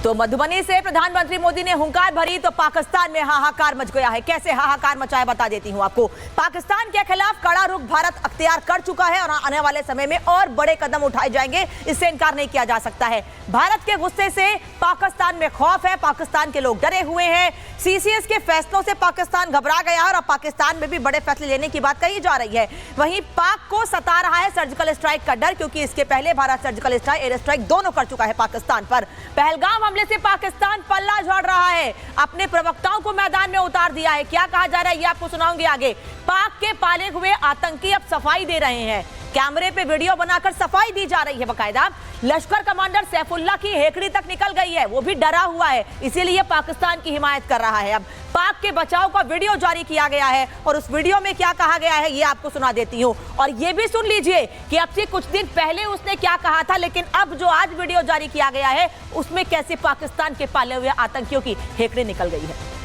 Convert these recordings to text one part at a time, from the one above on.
तो मधुबनी से प्रधानमंत्री मोदी ने हुंकार भरी तो पाकिस्तान में हाहाकार मच गया है। कैसे हाहाकार मचाया बता देती हूं आपको। पाकिस्तान के खिलाफ कड़ा रुख भारत अख्तियार कर चुका है और आने वाले समय में और बड़े कदम उठाए जाएंगे, इससे इनकार नहीं किया जा सकता है। भारत के गुस्से से पाकिस्तान में खौफ है, पाकिस्तान के लोग डरे हुए हैं। सीसीएस के फैसलों से पाकिस्तान घबरा गया है और पाकिस्तान में भी बड़े फैसले लेने की बात कही जा रही है। वहीं पाक को सता रहा है सर्जिकल स्ट्राइक का डर, क्योंकि इसके पहले Bharat surgical strike, air strike दोनों कर चुका है पाकिस्तान पर। पहलगाम हमले से पाकिस्तान पल्ला झाड़ रहा है, अपने प्रवक्ताओं को मैदान में उतार दिया है। क्या कहा जा रहा है ये आपको सुनाऊंगी आगे। पाक के पाले हुए आतंकी अब सफाई दे रहे हैं, कैमरे पे वीडियो बनाकर सफाई दी जा रही है बकायदा। लश्कर कमांडर सैफुल्लाह की हेकड़ी तक निकल गई है, वो भी डरा हुआ है, इसीलिए पाकिस्तान की हिमायत कर रहा है। अब पाक के बचाव का वीडियो जारी किया गया है और उस वीडियो में क्या कहा गया है ये आपको सुना देती हूँ। और ये भी सुन लीजिए कि अब से कुछ दिन पहले उसने क्या कहा था, लेकिन अब जो आज वीडियो जारी किया गया है उसमें कैसे पाकिस्तान के पाले हुए आतंकियों की हेकड़ी निकल गई है।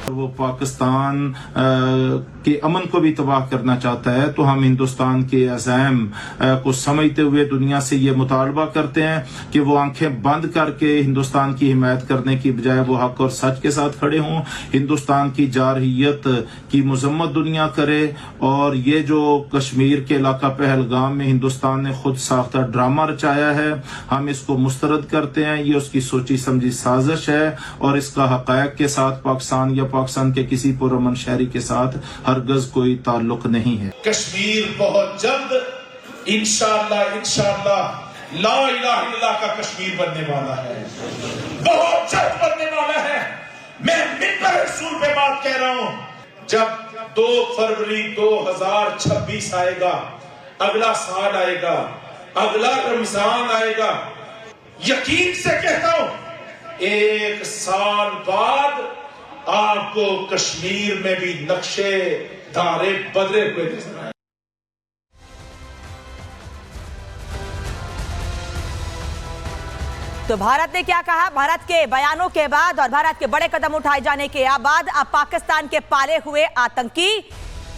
वो पाकिस्तान के अमन को भी तबाह करना चाहता है, तो हम हिंदुस्तान के अज़ैम को समझते हुए दुनिया से ये मुतालबा करते हैं कि वो आंखें बंद करके हिंदुस्तान की हिमायत करने की बजाय वो हक और सच के साथ खड़े हों, हिंदुस्तान की जारहियत की मजम्मत दुनिया करे। और ये जो कश्मीर के इलाका पहलगाम में हिंदुस्तान ने खुद साख्ता ड्रामा रचाया है, हम इसको मुस्तरद करते हैं। ये उसकी सोची समझी साजिश है और इसका हक़ायक़ के साथ पाकिस्तान या पाकिस्तान के किसी पुरअमन शहरी के साथ हरगज कोई ताल्लुक नहीं है। कश्मीर बहुत जल्द इंशाअल्लाह ला इलाहा इल्लल्लाह का कश्मीर बनने वाला है, बहुत जल्द बनने वाला है। मैं मिंबर रसूल पे बात कह रहा हूं। जब 2 फरवरी 2026 आएगा, अगला साल आएगा, अगला रमजान आएगा, यकीन से कहता हूं 1 साल बाद आपको कश्मीर में भी नक्शे धारे बदले हुए नजर आए। तो भारत ने क्या कहा, भारत के बयानों के बाद और भारत के बड़े कदम उठाए जाने के बाद अब पाकिस्तान के पाले हुए आतंकी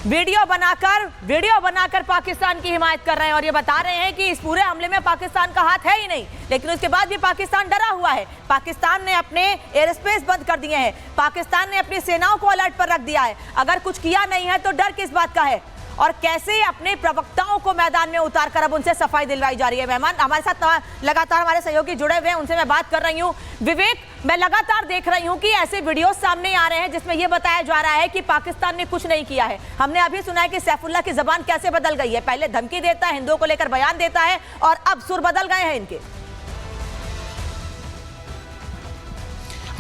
वीडियो बनाकर पाकिस्तान की हिमायत कर रहे हैं और ये बता रहे हैं कि इस पूरे हमले में पाकिस्तान का हाथ है ही नहीं। लेकिन उसके बाद भी पाकिस्तान डरा हुआ है। पाकिस्तान ने अपने एयर स्पेस बंद कर दिए हैं, पाकिस्तान ने अपनी सेनाओं को अलर्ट पर रख दिया है। अगर कुछ किया नहीं है तो डर किस बात का है, और कैसे अपने प्रवक्ताओं को मैदान में उतारकर अब उनसे सफाई दिलवाई जा रही है। मेहमान हमारे साथ लगातार हमारे सहयोगी जुड़े हुए हैं, उनसे मैं बात कर रही हूँ। विवेक, मैं लगातार देख रही हूँ कि ऐसे वीडियो सामने आ रहे हैं जिसमें यह बताया जा रहा है कि पाकिस्तान ने कुछ नहीं किया है। हमने अभी सुना है कि सैफुल्लाह की जबान कैसे बदल गई है, पहले धमकी देता है, हिंदुओं को लेकर बयान देता है और अब सुर बदल गए हैं इनके।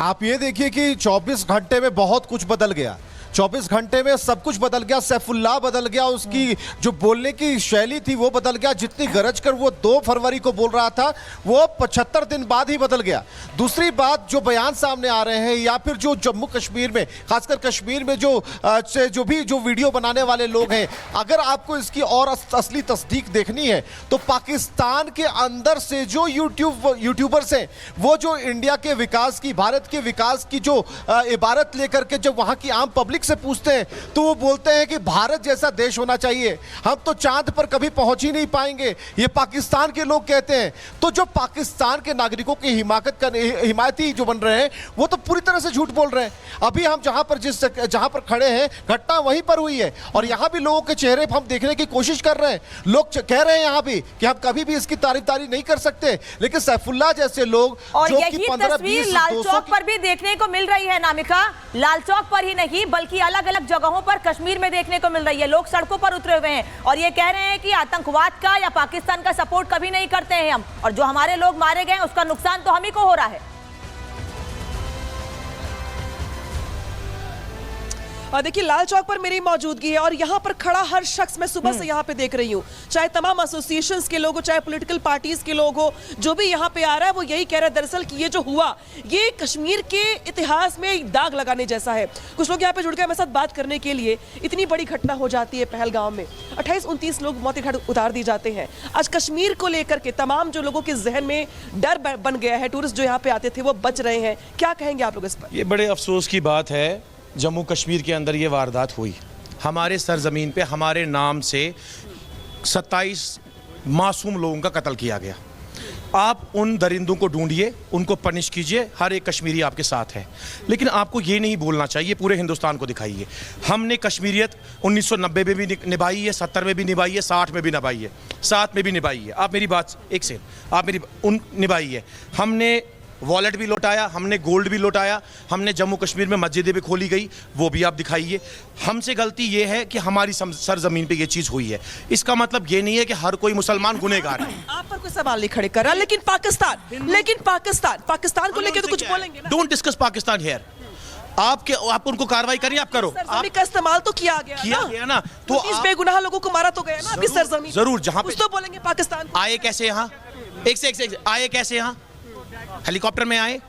आप ये देखिए कि 24 घंटे में बहुत कुछ बदल गया। 24 घंटे में सब कुछ बदल गया। सैफुल्लाह बदल गया, उसकी जो बोलने की शैली थी वो बदल गया। जितनी गरज कर वो 2 फरवरी को बोल रहा था वो 75 दिन बाद ही बदल गया। दूसरी बात, जो बयान सामने आ रहे हैं या फिर जो जम्मू कश्मीर में, खासकर कश्मीर में जो वीडियो बनाने वाले लोग हैं, अगर आपको इसकी और असली तस्दीक देखनी है तो पाकिस्तान के अंदर से जो यूट्यूबर्स हैं, वो जो इंडिया के विकास की, भारत के विकास की जो इबारत लेकर के जब वहाँ की आम पब्लिक से पूछते हैं तो वो बोलते हैं कि भारत जैसा देश होना चाहिए, हम तो चांद पर कभी पहुंच ही नहीं पाएंगे, ये पाकिस्तान के लोग कहते हैं। तो जो पाकिस्तान के नागरिकों की हिमायती जो बन रहे हैं वो तो पूरी तरह से झूठ बोल रहे हैं। अभी हम जहां पर खड़े हैं, घटना वहीं पर हुई है और यहां भी लोगों के चेहरे हम देखने की कोशिश कर रहे हैं। लोग कह रहे हैं यहां भी कि हम कभी भी इसकी तारीफ नहीं कर सकते, लेकिन सैफुल्लाह जैसे लोग और जो यही तस्वीर लाल चौक पर भी देखने को मिल रही है नामिका। लाल चौक पर ही नहीं बल्कि अलग अलग जगहों पर कश्मीर में देखने को मिल रही है। लोग सड़कों पर उतरे हुए हैं और ये कह रहे हैं कि आतंकवाद का या पाकिस्तान का सपोर्ट कभी नहीं करते हैं हम, और जो हमारे लोग मारे गए उसका नुकसान तो हम ही को हो रहा है। देखिए, लाल चौक पर मेरी मौजूदगी है और यहाँ पर खड़ा हर शख्स मैं सुबह से यहाँ पे देख रही हूँ, चाहे तमाम एसोसिएशंस के लोग हो, चाहे पॉलिटिकल पार्टीज के लोग हो, जो भी यहाँ पे आ रहा है वो यही कह रहा है दरअसल कि ये जो हुआ ये कश्मीर के इतिहास में एक दाग लगाने जैसा है। कुछ लोग यहाँ पे जुड़ गए मेरे साथ बात करने के लिए। इतनी बड़ी घटना हो जाती है पहलगाम में, 28-29 लोग मौत के घाट उतार दिए जाते हैं। आज कश्मीर को लेकर के तमाम जो लोगों के जहन में डर बन गया है, टूरिस्ट जो यहाँ पे आते थे वो बच रहे हैं। क्या कहेंगे आप लोग इस पर? ये बड़े अफसोस की बात है, जम्मू कश्मीर के अंदर ये वारदात हुई। हमारे सरजमीन पे हमारे नाम से 27 मासूम लोगों का कत्ल किया गया। आप उन दरिंदों को ढूंढिए, उनको पनिश कीजिए, हर एक कश्मीरी आपके साथ है। लेकिन आपको ये नहीं भूलना चाहिए, पूरे हिंदुस्तान को दिखाइए हमने कश्मीरियत 1990 में भी निभाई है, 70 में भी निभाई है, 60 में भी निभाई है, 7 में भी निभाई है। आप मेरी बात एक से आप मेरी निभाई है। हमने वॉलेट भी लौटाया, हमने गोल्ड भी लौटाया, हमने जम्मू कश्मीर में मस्जिदें भी खोली गई, वो भी आप दिखाइए। हमसे गलती ये है कि हमारी सरजमीन पे ये चीज़ हुई है। इसका मतलब ये नहीं है कि हर कोई मुसलमान गुनहगार है। आप पर कोई सवाल नहीं खड़े कर रहा, लेकिन पाकिस्तान को लेकर तो कुछ बोलेंगे ना। Don't discuss Pakistan here. आप उनको कार्रवाई करिए, आप करो। सरजमीन का इस्तेमाल तो किया गया ना, तो इस बेगुनाह लोगों को मारा तो गया ना आपकी सरजमीन। जरूर, जहां कुछ तो बोलेंगे पाकिस्तान। आए कैसे यहाँ, एक से आए कैसे यहाँ? हेलीकॉप्टर में आए,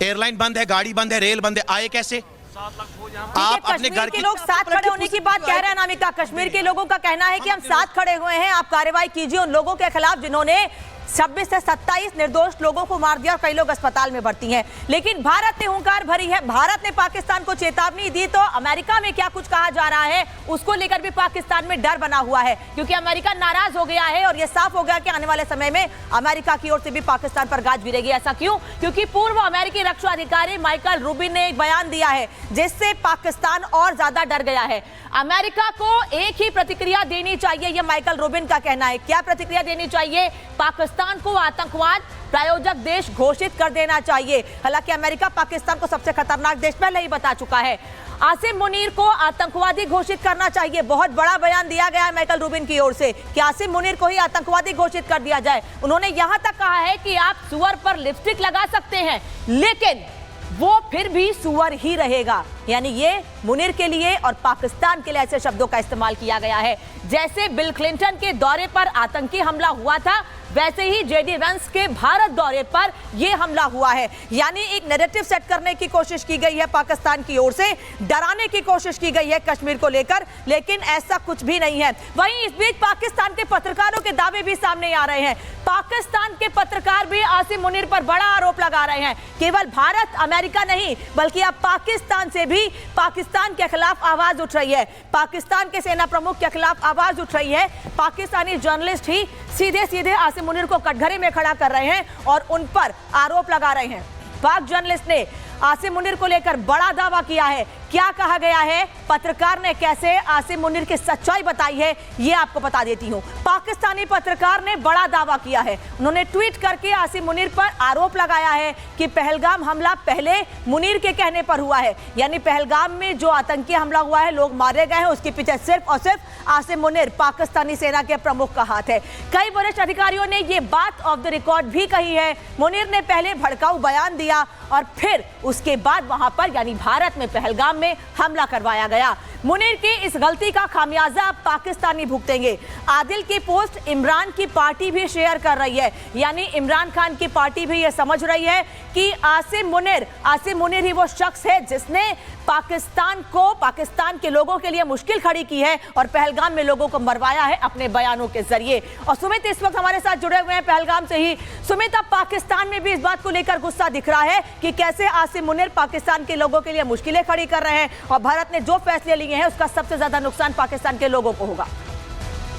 एयरलाइन बंद है, गाड़ी बंद है, रेल बंद है, आए कैसे? आप अपने घर के लोग साथ खड़े होने की बात कह रहे हैं नामिका। कश्मीर के लोगों का कहना है कि हम साथ खड़े हुए हैं, आप कार्रवाई कीजिए उन लोगों के खिलाफ जिन्होंने 26 से 27 निर्दोष लोगों को मार दिया और कई लोग अस्पताल में भर्ती हैं। लेकिन भारत ने हुंकार भरी है, भारत ने पाकिस्तान को चेतावनी दी। तो अमेरिका में क्या कुछ कहा जा रहा है उसको लेकर भी पाकिस्तान में डर बना हुआ है, क्योंकि अमेरिका नाराज हो गया है और यह साफ हो गया कि आने वाले समय में अमेरिका की ओर से भी पाकिस्तान पर गाज गिरेगी। ऐसा क्यों? क्योंकि पूर्व अमेरिकी रक्षा अधिकारी माइकल रूबिन ने एक बयान दिया है जिससे पाकिस्तान और ज्यादा डर गया है। अमेरिका को एक ही प्रतिक्रिया देनी चाहिए, यह माइकल रूबिन का कहना है। क्या प्रतिक्रिया देनी चाहिए? पाकिस्तान को आतंकवाद प्रायोजक देश घोषित कर देना चाहिए। हालांकि अमेरिका पाकिस्तान को सबसे खतरनाक देश पहले ही बता चुका है। आसिम मुनीर को आतंकवादी घोषित करना चाहिए, बहुत बड़ा बयान दिया गया है माइकल रूबिन की ओर से कि आसिम मुनीर को ही आतंकवादी घोषित कर दिया जाए। उन्होंने यहां तक कहा है कि आप सुअर पर लिपस्टिक लगा सकते हैं लेकिन वो फिर भी सुअर ही रहेगा। यानी ये मुनीर के लिए और पाकिस्तान के लिए ऐसे शब्दों का इस्तेमाल किया गया है। जैसे बिल क्लिंटन के दौरे पर आतंकी हमला हुआ था, वैसे ही जेडी वेंस के भारत दौरे पर यह हमला हुआ है। यानी एक नैरेटिव सेट करने की कोशिश की गई है पाकिस्तान की ओर से, डराने की कोशिश की गई है कश्मीर को लेकर, लेकिन ऐसा कुछ भी नहीं है। वहीं इस बीच पाकिस्तान के पत्रकारों के दावे भी सामने आ रहे हैं। पाकिस्तान के पत्रकार भी आसिम मुनीर पर बड़ा आरोप लगा रहे हैं। केवल भारत, अमेरिका नहीं, बल्कि अब पाकिस्तान से भी पाकिस्तान के खिलाफ आवाज उठ रही है। पाकिस्तान के सेना प्रमुख के खिलाफ आवाज उठ रही है। पाकिस्तानी जर्नलिस्ट ही सीधे सीधे आसिम मुनीर को कटघरे में खड़ा कर रहे हैं और उन पर आरोप लगा रहे हैं। पाक जर्नलिस्ट ने आसिम मुनीर को लेकर बड़ा दावा किया है। क्या कहा गया है, पत्रकार ने कैसे आसिम मुनीर की सच्चाई बताई है, ये आपको बता देती हूं। पाकिस्तानी पत्रकार ने बड़ा दावा किया है। उन्होंने ट्वीट करके आसिम मुनीर पर आरोप लगाया है कि पहलगाम हमला पहले मुनीर के कहने पर हुआ है। यानी पहलगाम में जो आतंकी हमला हुआ है, लोग मारे गए हैं, उसके पीछे सिर्फ और सिर्फ आसिम मुनीर, पाकिस्तानी सेना के प्रमुख का हाथ है। कई वरिष्ठ अधिकारियों ने ये बात ऑफ द रिकॉर्ड भी कही है। मुनीर ने पहले भड़काऊ बयान दिया और फिर उसके बाद वहां पर यानी भारत में पहलगाम में हमला करवाया गया। मुनीर की इस गलती का खामियाजा अब पाकिस्तानी भुगतेंगे। आदिल की पोस्ट इमरान की पार्टी भी शेयर कर रही है। यानी इमरान खान की पार्टी भी यह समझ रही है कि आसिम मुनीर ही वो शख्स है जिसने पाकिस्तान के लोगों के लिए मुश्किल खड़ी की है और पहलगाम में लोगों को मरवाया है अपने बयानों के जरिए। और सुमित इस वक्त हमारे साथ जुड़े हुए हैं पहलगाम से ही। सुमित, अब पाकिस्तान में भी इस बात को लेकर गुस्सा दिख रहा है कि कैसे आसिम मुनीर पाकिस्तान के लोगों के लिए मुश्किलें खड़ी कर रहे हैं और भारत ने जो फैसले लिए हैं उसका सबसे ज्यादा नुकसान पाकिस्तान के लोगों को होगा।